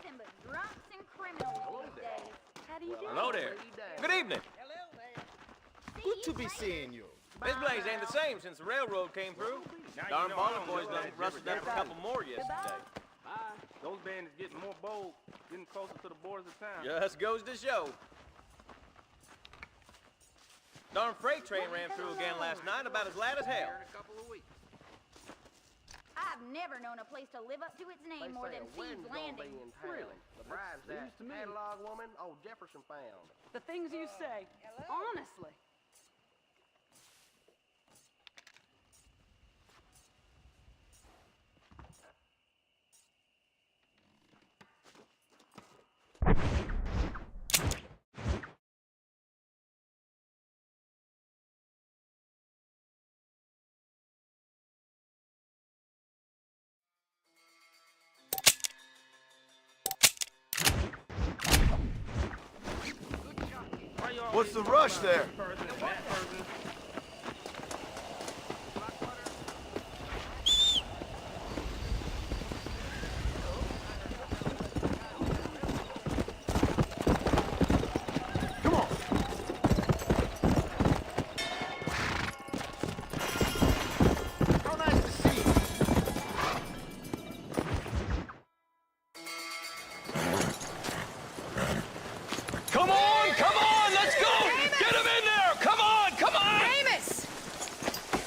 nothing but drunks and criminals these days. How do you do? Hello there. Good evening. Good to be seeing you. This place ain't the same since the railroad came through. Darn Ballin' boys done rustled up a couple more yesterday. Those bandits getting more bold, getting closer to the borders of town. Just goes to show. Darn freight train ran through again last night, about as loud as hell. I've never known a place to live up to its name more than Thieves Landing. Really? The bride's that catalog woman old Jefferson found. The things you say. Honestly. What's the rush there? Come on. How nice to see you. Come on, let's go! Get him in there! Come on! Amos!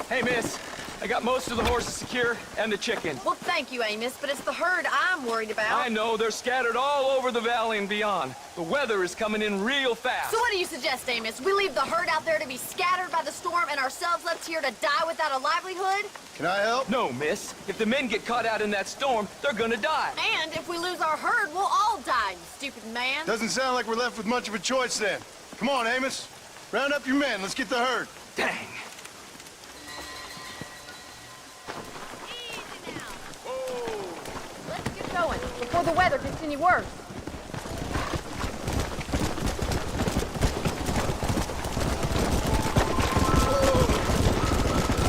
Hey, miss, I got most of the horses secure and the chicken. Well, thank you, Amos, but it's the herd I'm worried about. I know, they're scattered all over the valley and beyond. The weather is coming in real fast. So what do you suggest, Amos? We leave the herd out there to be scattered by the storm and ourselves left here to die without a livelihood? Can I help? No, miss. If the men get caught out in that storm, they're gonna die. And if we lose our herd, we'll all die, you stupid man. Doesn't sound like we're left with much of a choice then. Come on, Amos. Round up your men. Let's get the herd. Dang. Easy now. Let's get going before the weather gets any worse.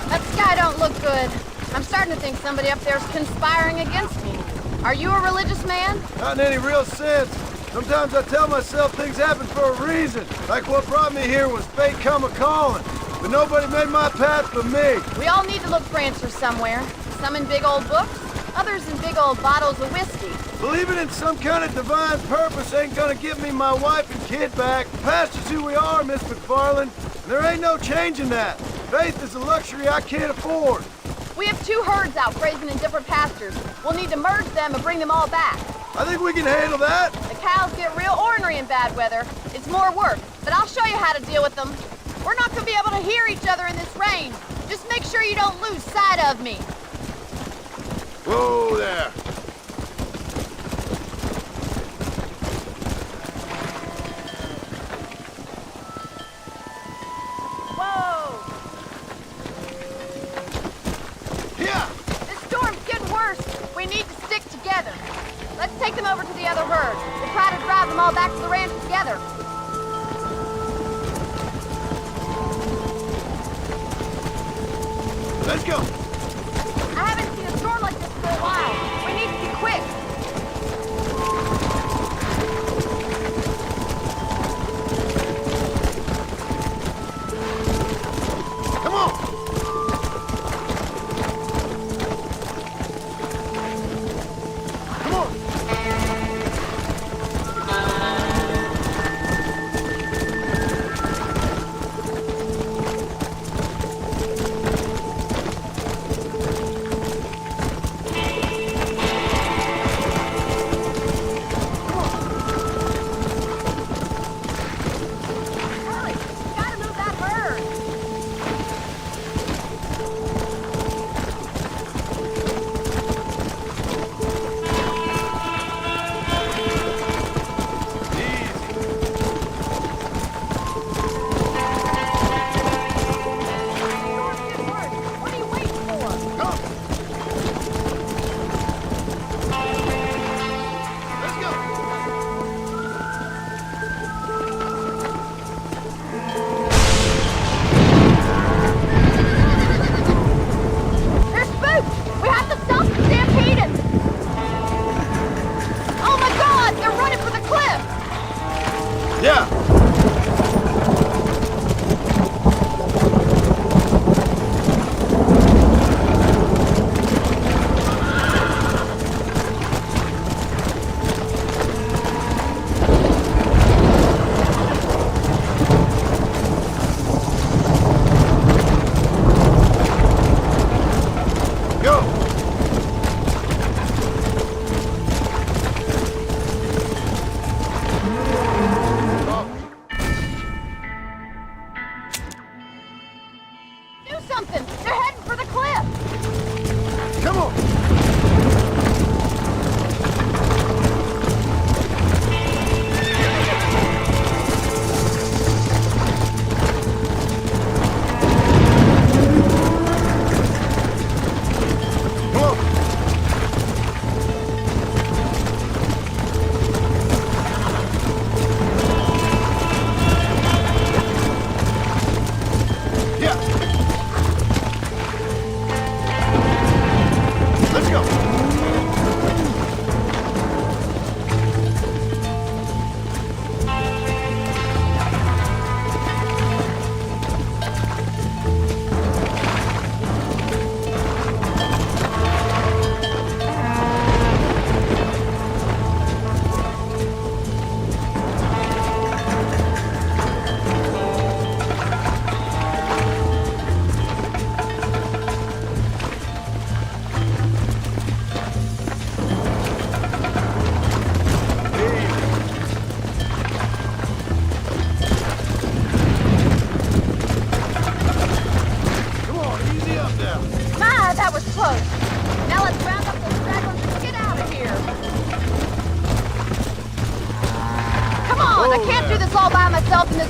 That sky don't look good. I'm starting to think somebody up there's conspiring against me. Are you a religious man? Not in any real sense. Sometimes I tell myself things happen for a reason. Like what brought me here was fate come a-calling. But nobody made my path but me. We all need to look for answers somewhere. Some in big old books, others in big old bottles of whiskey. Believing in some kind of divine purpose ain't gonna give me my wife and kid back. Past is who we are, Miss McFarland. And there ain't no changing that. Faith is a luxury I can't afford. We have two herds out grazing in different pastures. We'll need to merge them and bring them all back. I think we can handle that. The cows get real ornery in bad weather. It's more work, but I'll show you how to deal with them. We're not going to be able to hear each other in this rain. Just make sure you don't lose sight of me. Whoa there. Whoa! Yeah. This storm's getting worse. We need to stick together. Let's take them over to the other herd. We'll try to drive them all back to the ranch together. Let's go. I haven't seen a storm like this for a while. We need to be quick. Come on. Come on.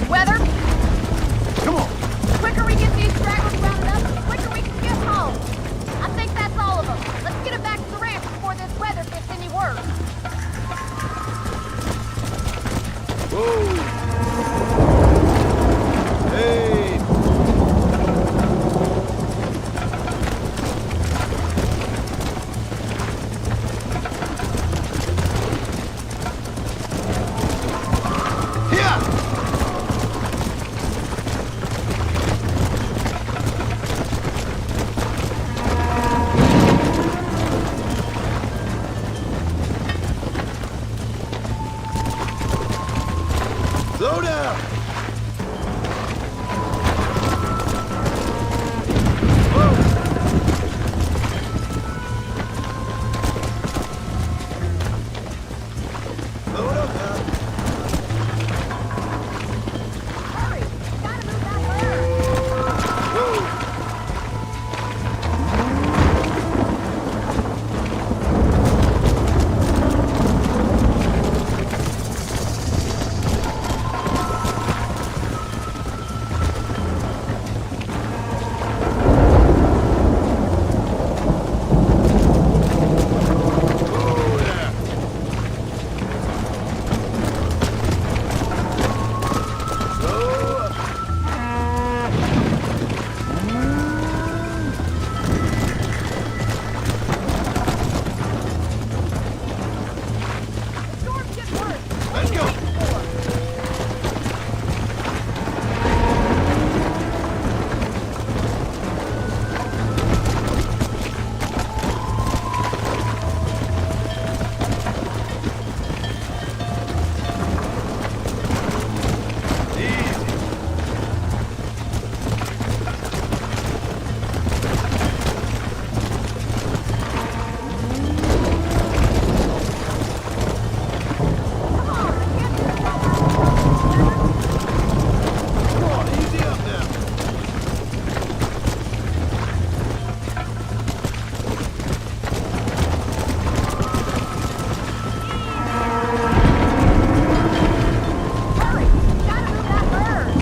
Weather, Come on. the quicker we get these stragglers rounded up, the quicker we can get home. I think that's all of them. Let's get them back to the ranch before this weather gets any worse. Whoa. Hey. Slow down! Whoa. Slow it up now. Hurry! Gotta move that bird! Whoa! The storm's getting worse. Let's go! Easy. Come on, easy up now. Hurry! Gotta move that bird!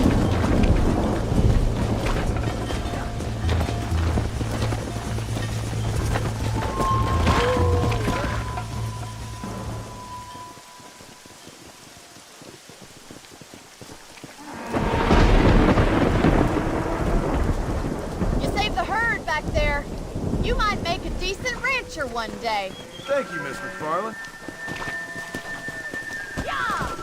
You saved the herd back there. You might make a decent rancher one day. Thank you, Miss McFarland. Yeah!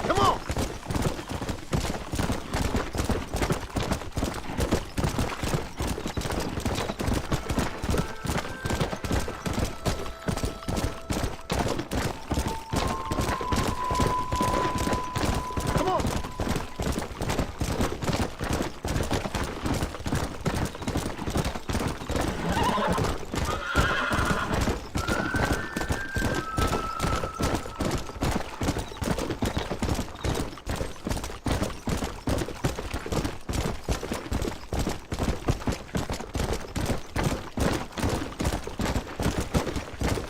Come on! Come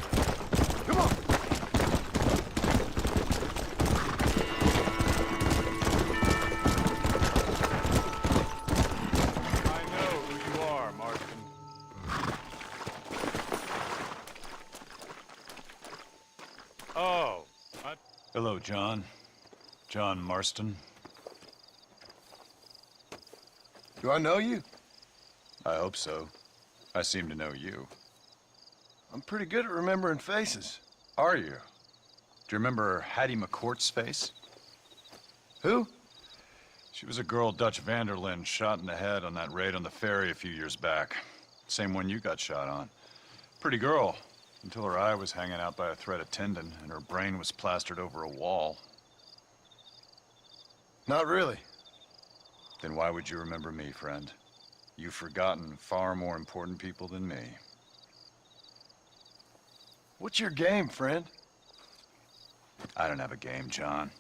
on! Come on! I know who you are, Marston. Oh, hello, John. John Marston. Do I know you? I hope so. I seem to know you. I'm pretty good at remembering faces. Are you? Do you remember Hattie McCourt's face? Who? She was a girl Dutch Vanderlyn shot in the head on that raid on the ferry a few years back. Same one you got shot on. Pretty girl, until her eye was hanging out by a thread of tendon and her brain was plastered over a wall. Not really. Then why would you remember me, friend? You've forgotten far more important people than me. What's your game, friend? I don't have a game, John.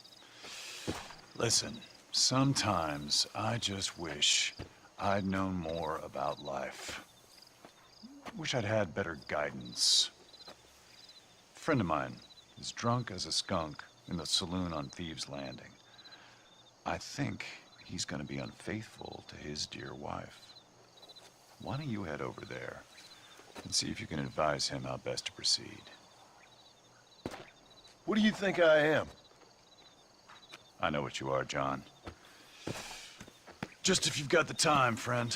Listen, sometimes I just wish I'd known more about life. Wish I'd had better guidance. A friend of mine is drunk as a skunk in the saloon on Thieves' Landing. I think he's gonna be unfaithful to his dear wife. Why don't you head over there and see if you can advise him how best to proceed? What do you think I am? I know what you are, John. Just if you've got the time, friend.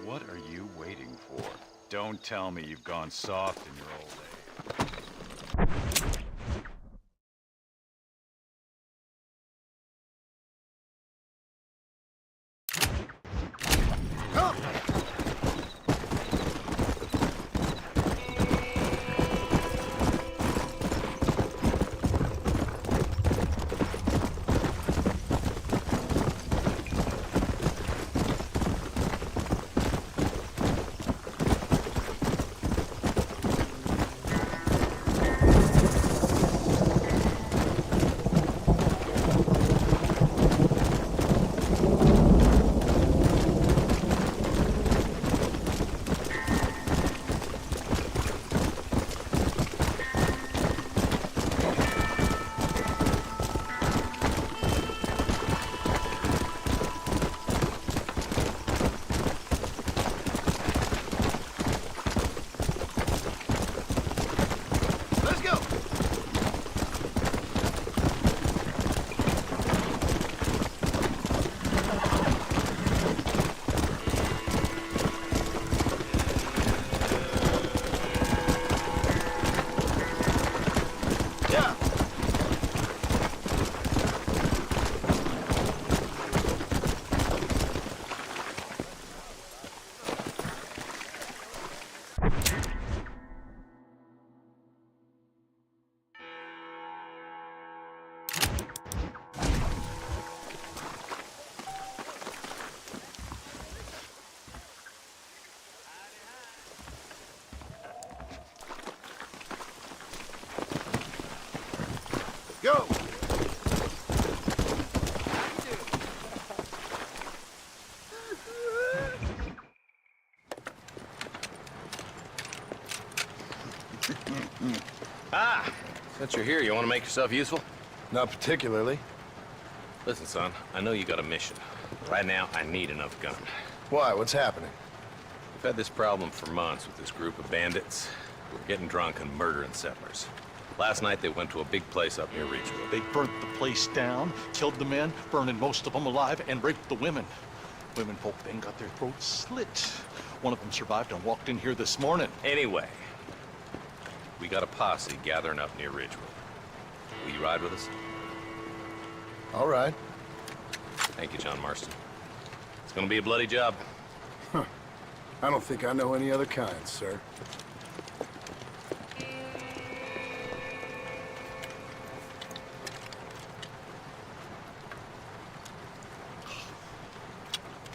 What are you waiting for? Don't tell me you've gone soft in your old age. Go! Since you're here, you want to make yourself useful? Not particularly. Listen, son, I know you got a mission. Right now, I need enough gun. Why? What's happening? We've had this problem for months with this group of bandits. We're getting drunk and murdering settlers. Last night, they went to a big place up near Reachville. They burnt the place down, killed the men, burning most of them alive, and raped the women. Women folk then got their throats slit. One of them survived and walked in here this morning. Anyway, we got a posse gathering up near Ridgeville. Will you ride with us? All right. Thank you, John Marston. It's gonna be a bloody job. I don't think I know any other kind, sir.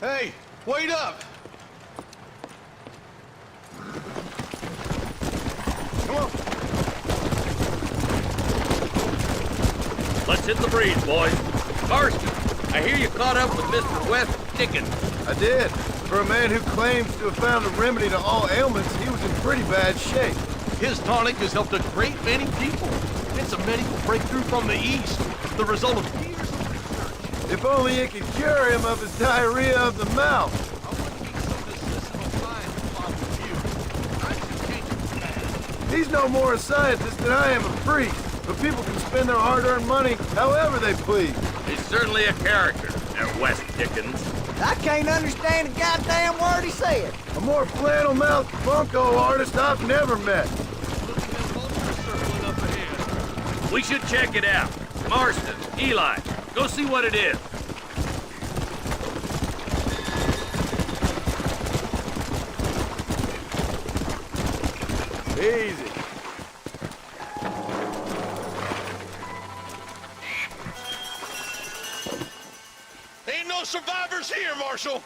Hey, wait up! Come on. Let's hit the breeze, boys. Marston, I hear you caught up with Mr. West Dickens. I did. For a man who claims to have found a remedy to all ailments, he was in pretty bad shape. His tonic has helped a great many people. It's a medical breakthrough from the East, the result of years of research. If only it could cure him of his diarrhea of the mouth. I want to keep some of this medicinal science along with you. I'm just changing the man. He's no more a scientist than I am a priest. But people can spend their hard-earned money however they please. He's certainly a character, that West Dickens. I can't understand a goddamn word he said. A more flannel-mouthed bunko artist I've never met. We should check it out. Marston, Eli, go see what it is. Easy. no survivors here, Marshal!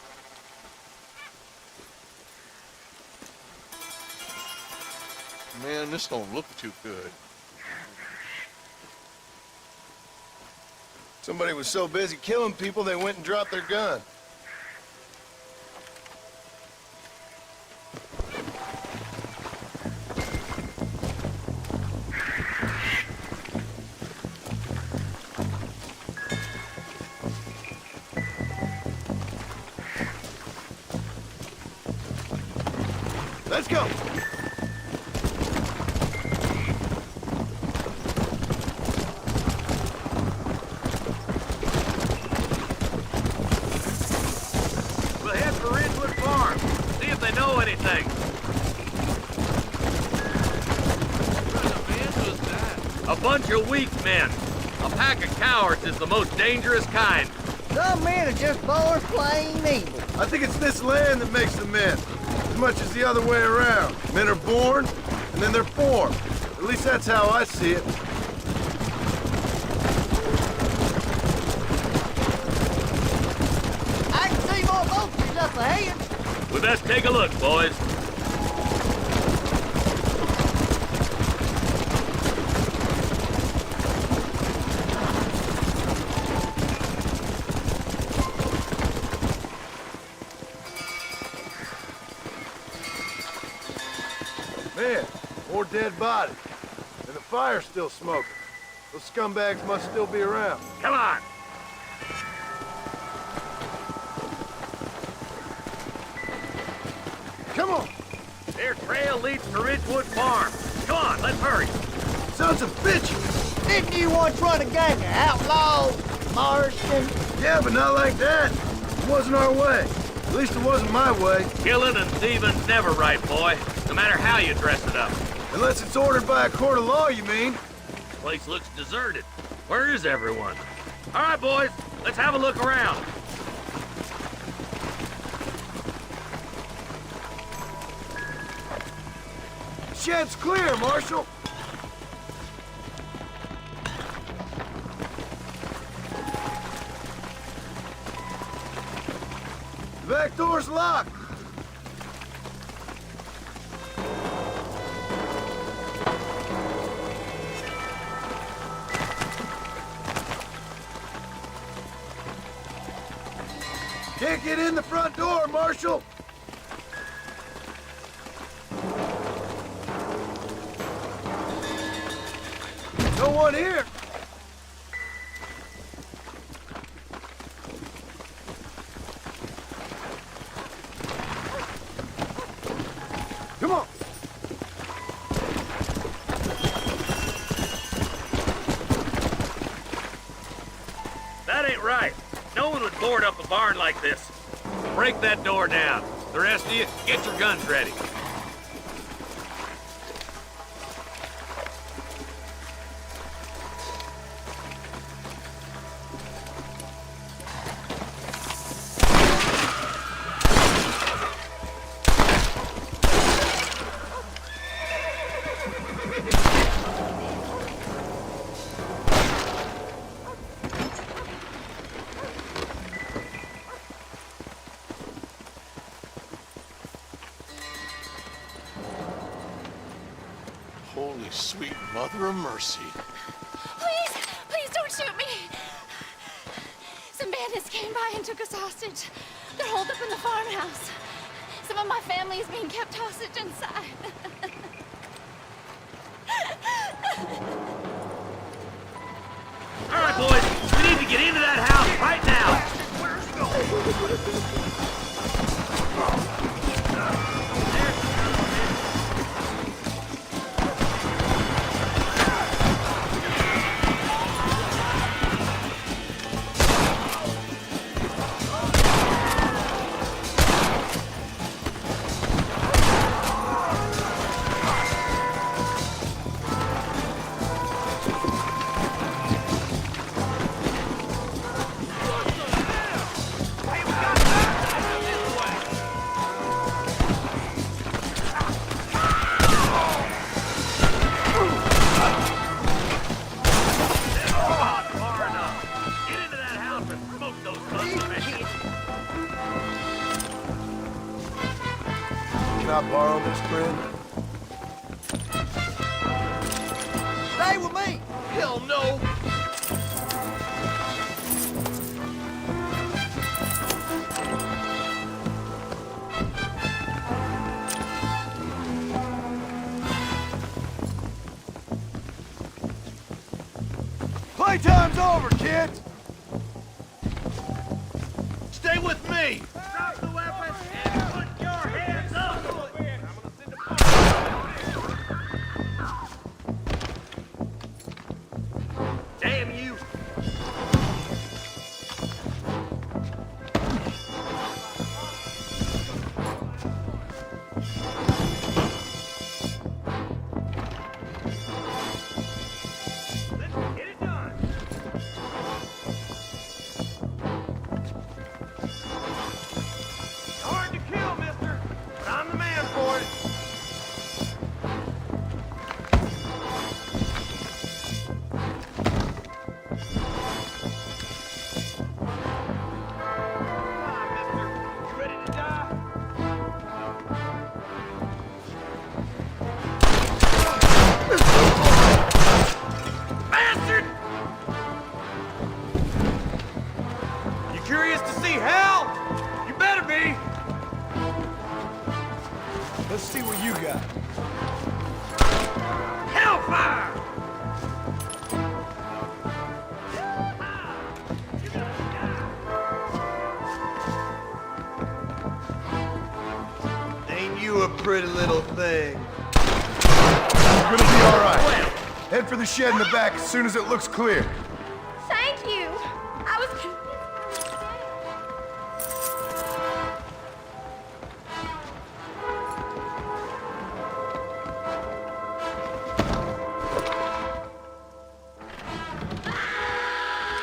Man, this don't look too good. Somebody was so busy killing people, they went and dropped their gun. Let's go! We'll head for Ridgewood Farm. See if they know anything. What kind of man was that? A bunch of weak men. A pack of cowards is the most dangerous kind. Some men are just born plain evil. I think it's this land that makes them men, as much as the other way around. Men are born, and then they're formed. At least that's how I see it. I can see more vultures up ahead. We best take a look, boys. Man, more dead bodies. And the fire's still smoking. Those scumbags must still be around. Come on. Come on! Their trail leads to Ridgewood Farm. Come on, let's hurry. Sons of bitches! Didn't you once run a gang of outlaws, Marston? Yeah, but not like that. It wasn't our way. At least it wasn't my way. Killing and thieving's never right, boy. No matter how you dress it up. Unless it's ordered by a court of law, you mean? Place looks deserted. Where is everyone? All right, boys, let's have a look around. Shed's clear, Marshal. The back door's locked. Can't get in the front door, Marshal. No one here. Come on. That ain't right. No one would board up a barn like this. Break that door down. The rest of you, get your guns ready. Holy sweet mother of mercy. Please, please don't shoot me. Some bandits came by and took us hostage. They're holed up in the farmhouse. Some of my family is being kept hostage inside. All right, boys, we need to get into that house right now. I borrow this, friend? Stay with me! Hell no! Playtime's over, kids! Stay with me! Drop the weapon and put your hands up! Damn you! Let's get it done! Hard to kill, mister, but I'm the man for it. Come on, mister. You ready to die? Bastard! You curious to see hell? You better be! Let's see what you got. Hellfire! Ain't you a pretty little thing? You're gonna be all right. Head for the shed in the back as soon as it looks clear. Thank you. I was confused.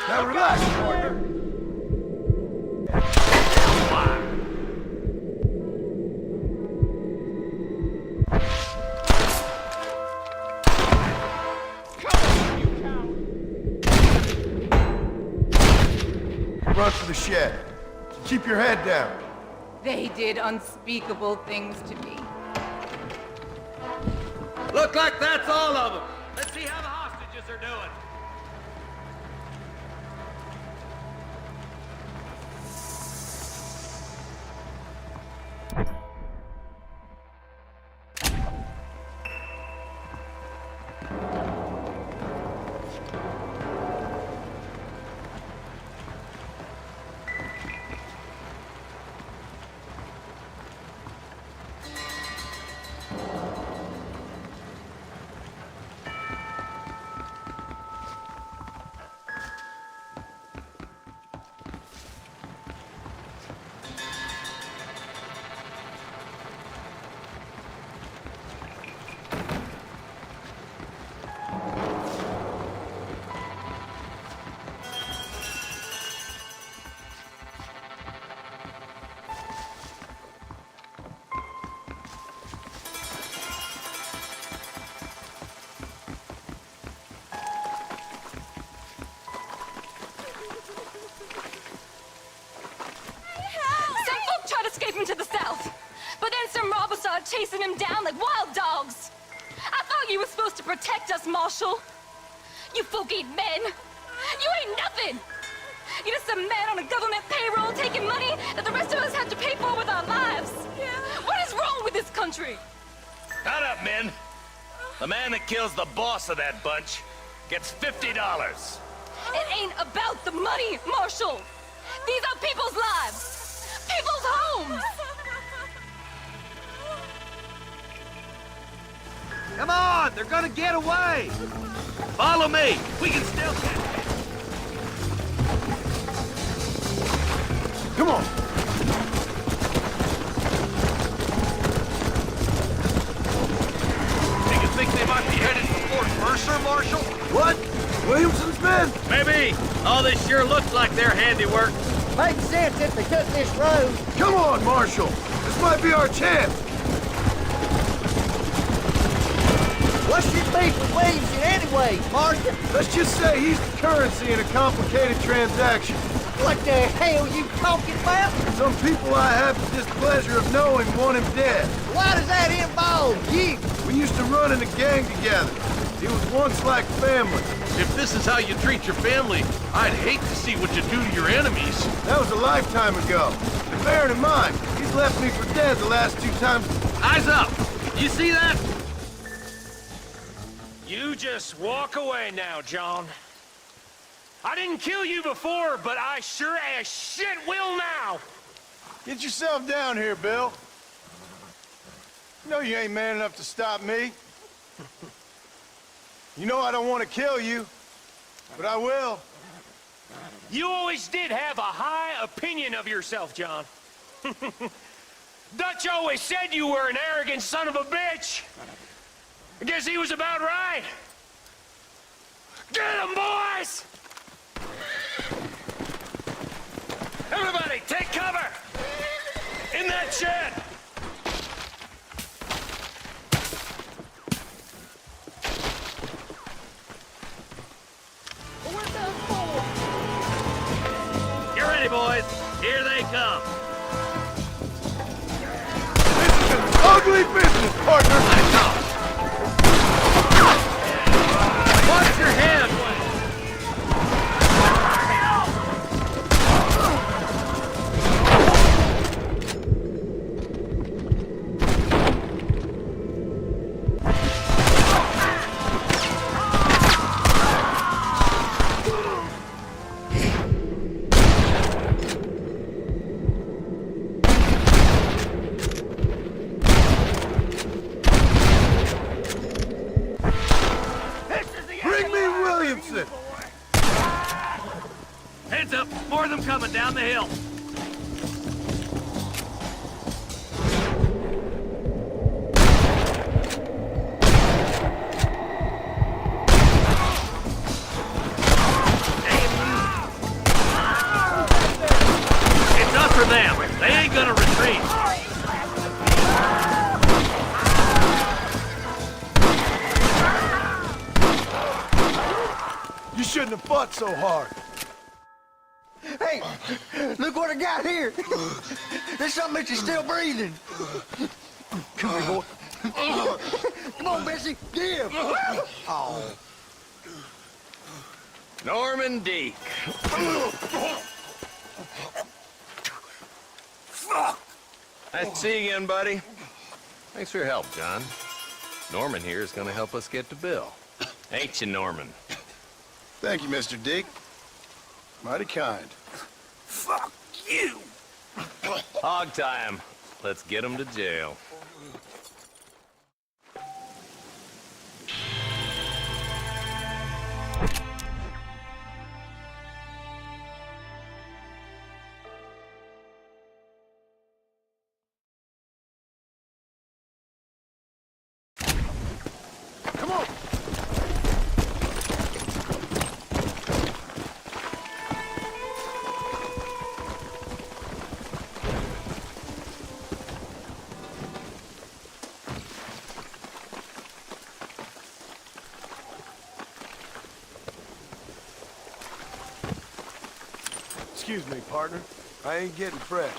Now relax, partner. Run for the shed. Keep your head down. They did unspeakable things to me. Look like that's all of them. Let's see how the hostages are doing. Some folk tried to escape him to the south, but then some robbers started chasing him down like wild dogs. I thought you were supposed to protect us, Marshal. You folk ain't men. You ain't nothing. You're just a man on a government payroll taking money that the rest of us have to pay for with our lives. What is wrong with this country? Shut up, men. The man that kills the boss of that bunch gets $50. It ain't about the money, Marshal. These are people's lives, people's homes. Come on, they're gonna get away. Follow me. We can still catch them. Come on. Do you think they might be headed for Fort Mercer, Marshal? What? Williamson's men? Maybe. All this sure looks like their handiwork. Makes sense if they took this road. Come on, Marshal. This might be our chance. What's your beef with Williamson anyway, Marshal? Let's just say he's the currency in a complicated transaction. What the hell you talking about? Some people I have the displeasure of knowing want him dead. Why does that involve you? We used to run in a gang together. He was once like family. If this is how you treat your family, I'd hate to see what you do to your enemies. That was a lifetime ago. And bearing in mind, he's left me for dead the last 2 times. Eyes up! You see that? You just walk away now, John. I didn't kill you before, but I sure as shit will now! Get yourself down here, Bill. You know you ain't man enough to stop me. You know I don't want to kill you, but I will. You always did have a high opinion of yourself, John. Dutch always said you were an arrogant son of a bitch. I guess he was about right. Get him, boys! Everybody, take cover! In that shed! Get ready, boys. Here they come. This is an ugly business, partner. Watch your head. Heads up, more of them coming down the hill. It's us or them. They ain't gonna retreat. You shouldn't have fought so hard. Hey, look what I got here. There's something that you're still breathing. Come here, boy. Come on, Bessie, give. Oh. Norman Deek. Nice to see you again, buddy. Thanks for your help, John. Norman here is gonna help us get to Bill. Ain't you, Norman? Thank you, Mr. Dick. Mighty kind. Fuck you! Hog time. Let's get him to jail. Come on! Excuse me, partner. I ain't getting fresh.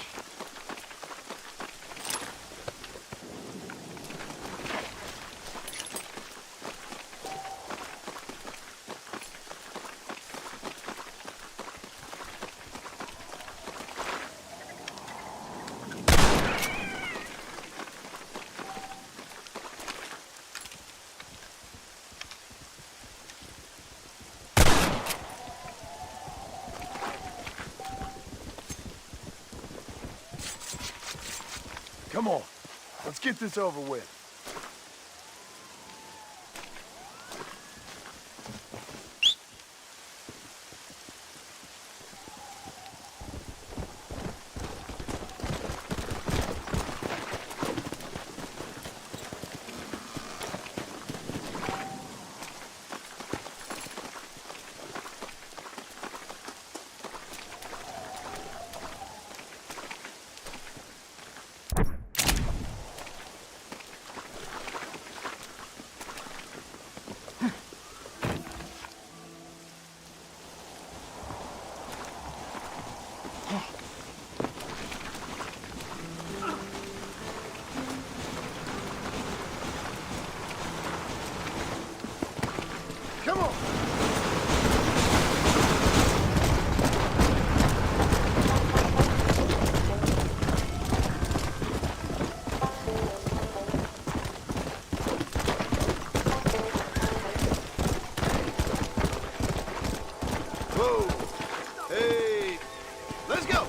Come on, let's get this over with. Whoa. Hey. Let's go.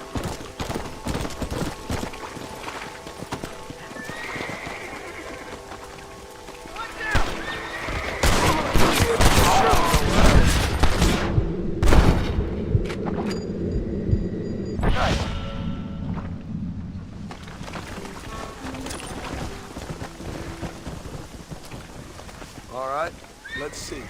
All right, let's see.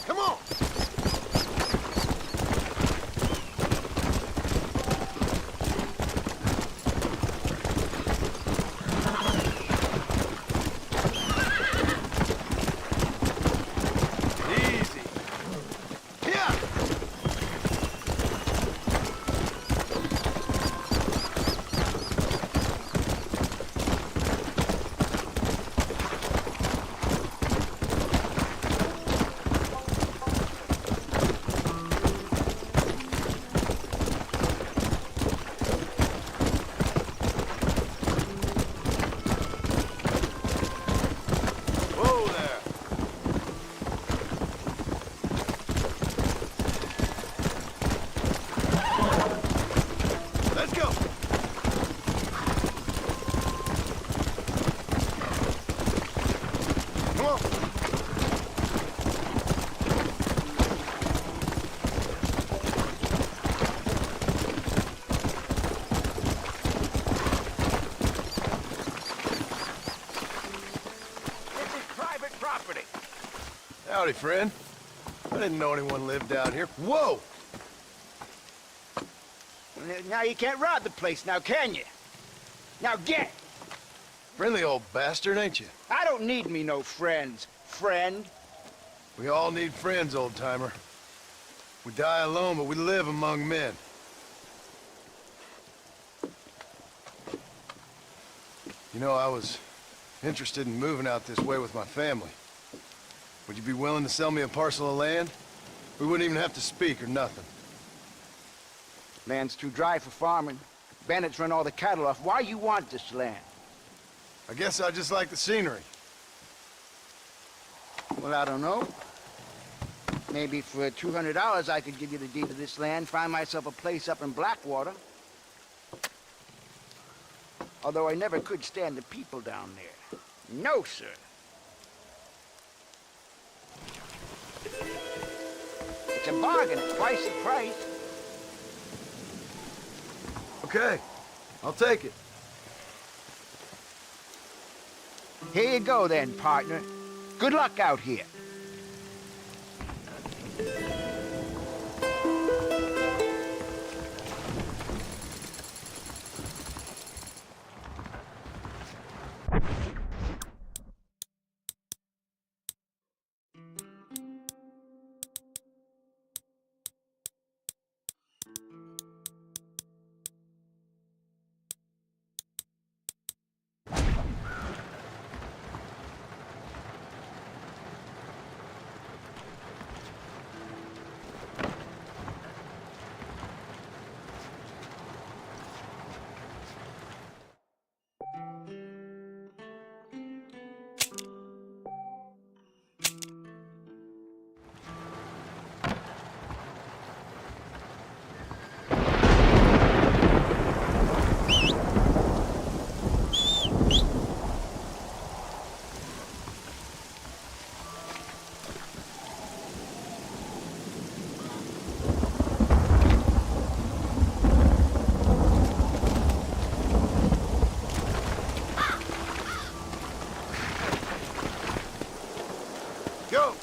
Come on! Easy. Yeah! Whoa there! Let's go! Come on! This is private property. Howdy, friend. I didn't know anyone lived out here. Whoa! Now you can't rob the place now, can you? Now get! Friendly old bastard, ain't you? I don't need me no friends, friend. We all need friends, old-timer. We die alone, but we live among men. You know, I was interested in moving out this way with my family. Would you be willing to sell me a parcel of land? We wouldn't even have to speak or nothing. Land's too dry for farming. Bandits run all the cattle off. Why you want this land? I guess I just like the scenery. Well, I don't know. Maybe for $200 I could give you the deed to this land, find myself a place up in Blackwater. Although I never could stand the people down there. No, sir. It's a bargain at twice the price. Okay, I'll take it. Here you go then, partner. Good luck out here. Go!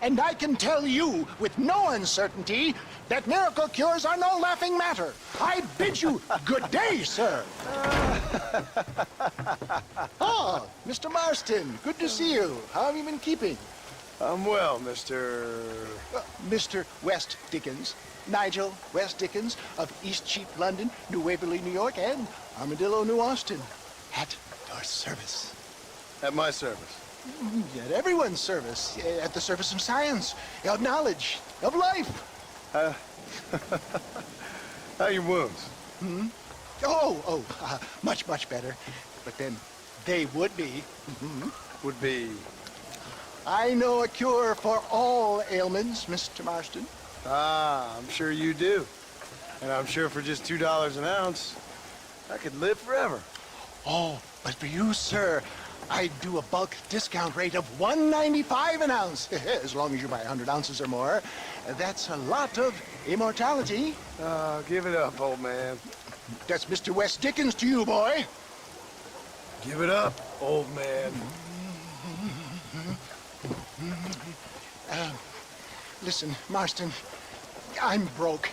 And I can tell you with no uncertainty that miracle cures are no laughing matter. I bid you good day, sir. Oh, Mr. Marston, good to see you. How have you been keeping? I'm well, Mr. Mr. West Dickens. Nigel West Dickens of Eastcheap, London, New Waverly, New York, and Armadillo, New Austin. At your service. At my service. At everyone's service. At the service of science, of knowledge, of life. How are your wounds? Much, much better. But then they would be. Would be... I know a cure for all ailments, Mr. Marston. Ah, I'm sure you do. And I'm sure for just $2 an ounce, I could live forever. Oh, but for you, sir, I'd do a bulk discount rate of $1.95 an ounce, as long as you buy 100 ounces or more. That's a lot of immortality. Give it up, old man. That's Mr. West Dickens to you, boy. Give it up, old man. Listen, Marston, I'm broke,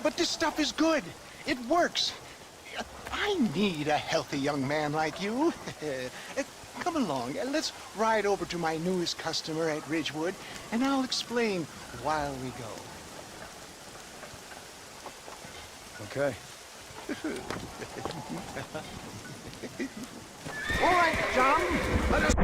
but this stuff is good. It works. I need a healthy young man like you. Come along, let's ride over to my newest customer at Ridgewood, and I'll explain while we go. Okay. All right, John, let us...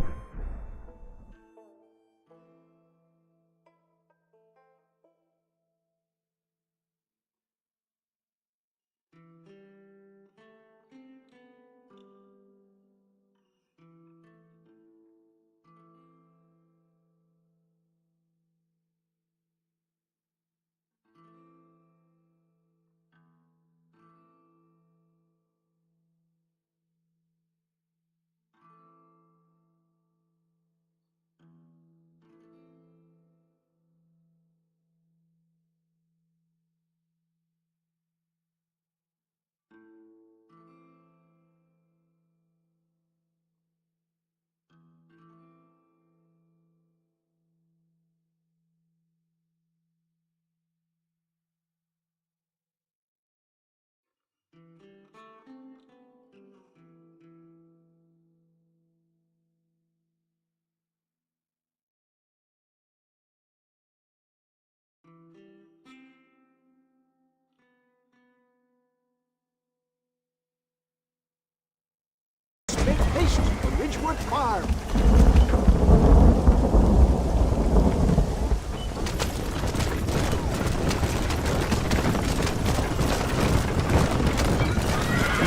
Make haste to Ridgewood Farm.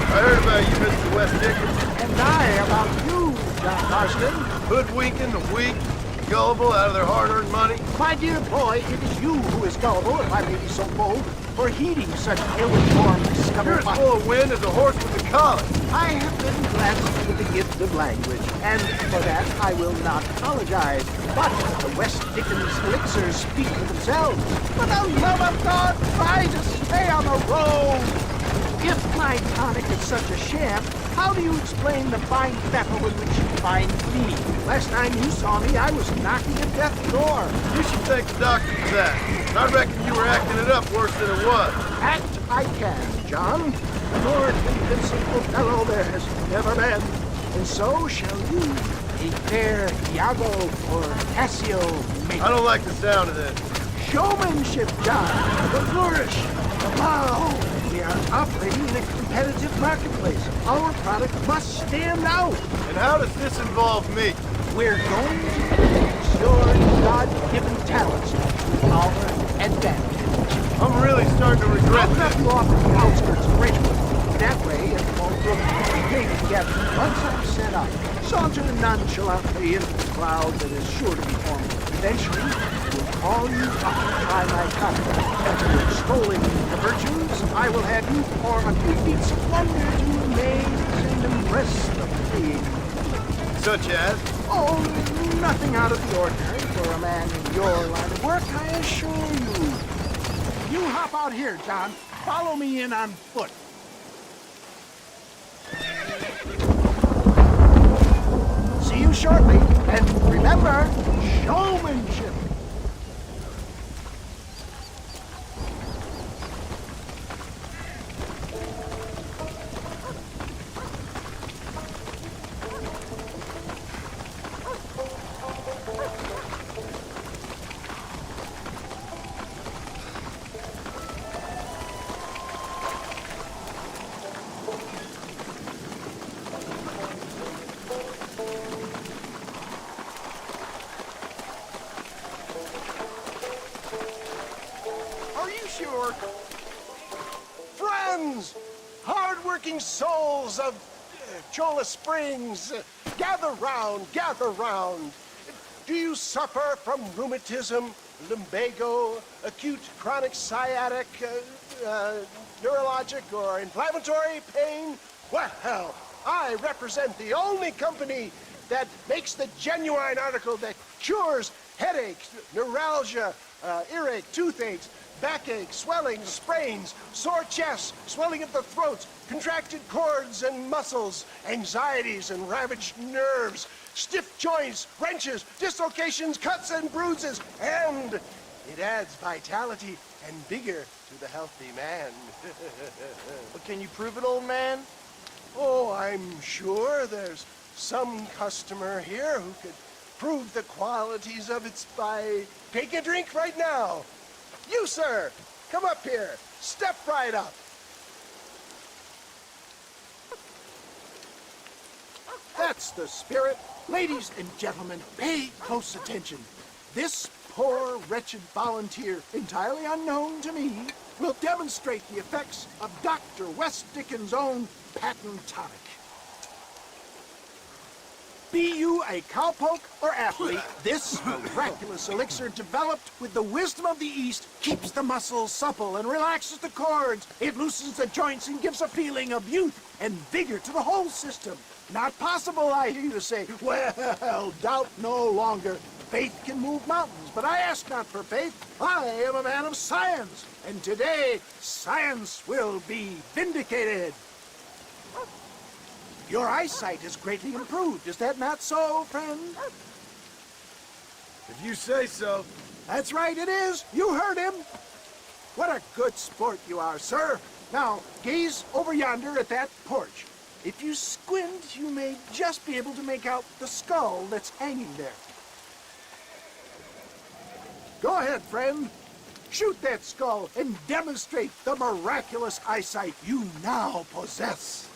I heard about you, Mr. West Dickens. And I about you, John Marston. Hoodwinking the weak, gullible out of their hard-earned money. My dear boy, it is you who is gullible, if I may be so bold, for heeding such ill-informed discovery. You're as full of wind as a horse with a collar. I have been blessed with the gift of language, and for that I will not apologize. But the West Dickens elixirs speak for themselves. For the love of God, try to stay on the road. If my tonic is such a sham, how do you explain the fine mettle in which you find me? Last time you saw me, I was knocking at death's door. You should thank the doctor for that. I reckon you were acting it up worse than it was. Act I can, John. The more invincible fellow there has never been. And so shall you, a fair Iago or Cassio make. I don't like the sound of this. Showmanship, John. The flourish. The bow. We are operating in a competitive marketplace. Our product must stand out. And how does this involve me? We're going to use your God-given talents to our advantage. I'm really starting to regret I'll cut this. you off at the outskirts of Ridgewood. That way, it won't look big together. Once I'm set up, saunter nonchalantly into the cloud that is sure to be forming. Eventually, we'll call you up to try my copy. After extolling the virtues, I will have you perform a few feats of wonder to amaze and impress the fleeing. Such as? Oh, nothing out of the ordinary for a man in your line of work, I assure you. You hop out here, John. Follow me in on foot. See you shortly. And remember, showmanship. Are you sure? Friends, hard-working souls of Cholla Springs, gather round, gather round. Do you suffer from rheumatism, lumbago, acute chronic sciatic, neurologic, or inflammatory pain? Well, I represent the only company that makes the genuine article that cures headaches, neuralgia, earache, toothaches, backache, swelling, sprains, sore chests, swelling of the throat, contracted cords and muscles, anxieties and ravaged nerves, stiff joints, wrenches, dislocations, cuts and bruises, and it adds vitality and vigor to the healthy man. But can you prove it, old man? Oh, I'm sure there's some customer here who could prove the qualities of it by taking a drink right now. You, sir, come up here. Step right up. That's the spirit. Ladies and gentlemen, pay close attention. This poor, wretched volunteer, entirely unknown to me, will demonstrate the effects of Dr. West Dickens' own patent tonic. Be you a cowpoke or athlete, this miraculous elixir developed with the wisdom of the East keeps the muscles supple and relaxes the cords. It loosens the joints and gives a feeling of youth and vigor to the whole system. Not possible, I hear you say. Well, doubt no longer. Faith can move mountains, but I ask not for faith. I am a man of science, and today science will be vindicated. Your eyesight has greatly improved. Is that not so, friend? If you say so. That's right, it is. You heard him. What a good sport you are, sir. Now, gaze over yonder at that porch. If you squint, you may just be able to make out the skull that's hanging there. Go ahead, friend. Shoot that skull and demonstrate the miraculous eyesight you now possess.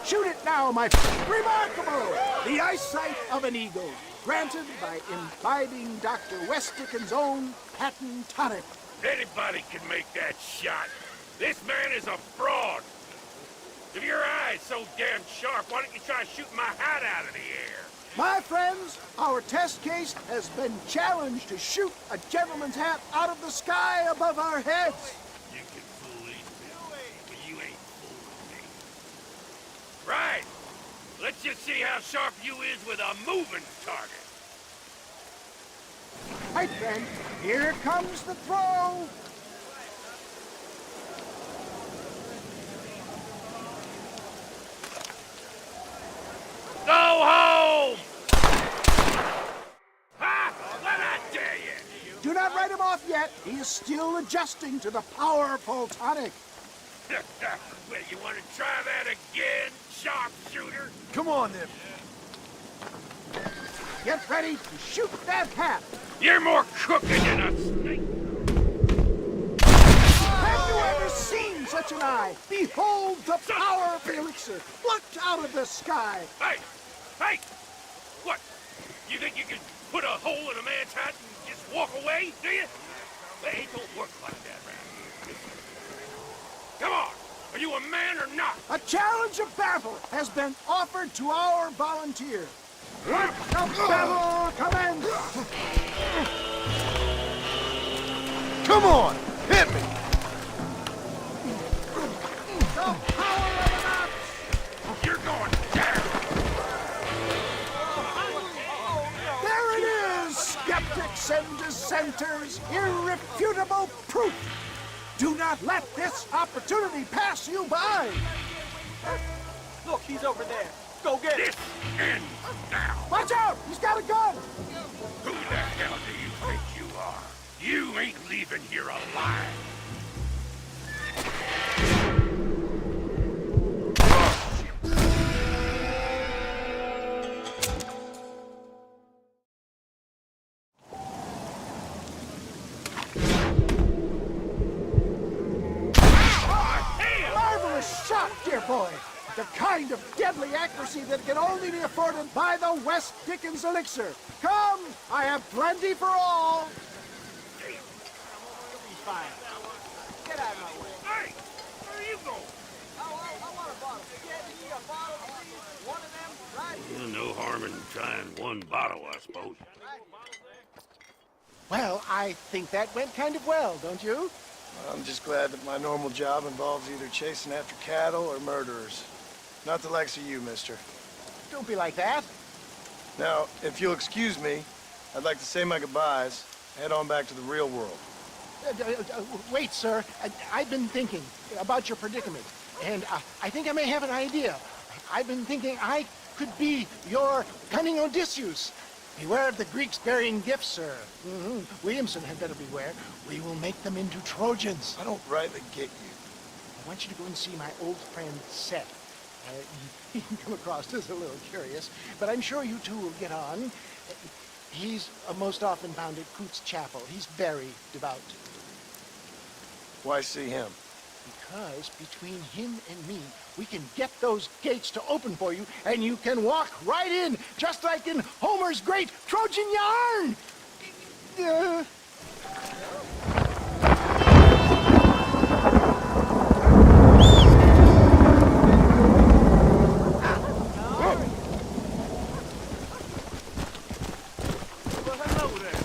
Shoot it now, my friend. Remarkable! The eyesight of an eagle, granted by imbibing Dr. West Dickens' own patent tonic. Anybody can make that shot. This man is a fraud. If your eye's so damn sharp, why don't you try shooting my hat out of the air? My friends, our test case has been challenged to shoot a gentleman's hat out of the sky above our heads. You can fool these people, but you ain't fooling me. Right. Let's just see how sharp you is with a moving target. Right, friend. Here comes the throw. Go home! Ha! What I tell you? Do not write him off yet. He is still adjusting to the powerful tonic. Well, you want to try that again, sharpshooter? Come on, then. Get ready to shoot that hat. You're more crooked than a snake. Have you ever seen such an eye? Behold the power of the elixir plucked out of the sky. Hey! Hey! What? You think you can put a hole in a man's hat and just walk away, do you? Well, it don't work like that around here. Come on! Are you a man or not? A challenge of battle has been offered to our volunteer. Let the battle commence! Come on, hit me! The power of an ox! You're going down! There it is, skeptics and dissenters, irrefutable proof. Do not let this opportunity pass you by. Look, he's over there. Go get him. This ends now! Watch out! He's got a gun! Who the hell do you think you are? You ain't leaving here alive! boy. The kind of deadly accuracy that can only be afforded by the West Dickens elixir. Come, I have plenty for all. Fine. Get out of my way. Hey! Where are you going? I want a bottle. Yeah, you need a bottle, please? One of them, right? No harm in trying one bottle, I suppose. Well, I think that went kind of well, don't you? I'm just glad that my normal job involves either chasing after cattle or murderers. Not the likes of you, mister. Don't be like that. Now, if you'll excuse me, I'd like to say my goodbyes, head on back to the real world. Wait, sir. I've been thinking about your predicament, and I think I may have an idea. I've been thinking I could be your cunning Odysseus. Beware of the Greeks burying gifts, sir. Williamson had better beware. We will make them into Trojans. I don't rightly get you. I want you to go and see my old friend Seth. He can come across as a little curious, but I'm sure you two will get on. He's most often found at Coots Chapel. He's very devout. Why see him? Because between him and me, we can get those gates to open for you, and you can walk right in, just like in Homer's great Trojan yarn! Well, hello there.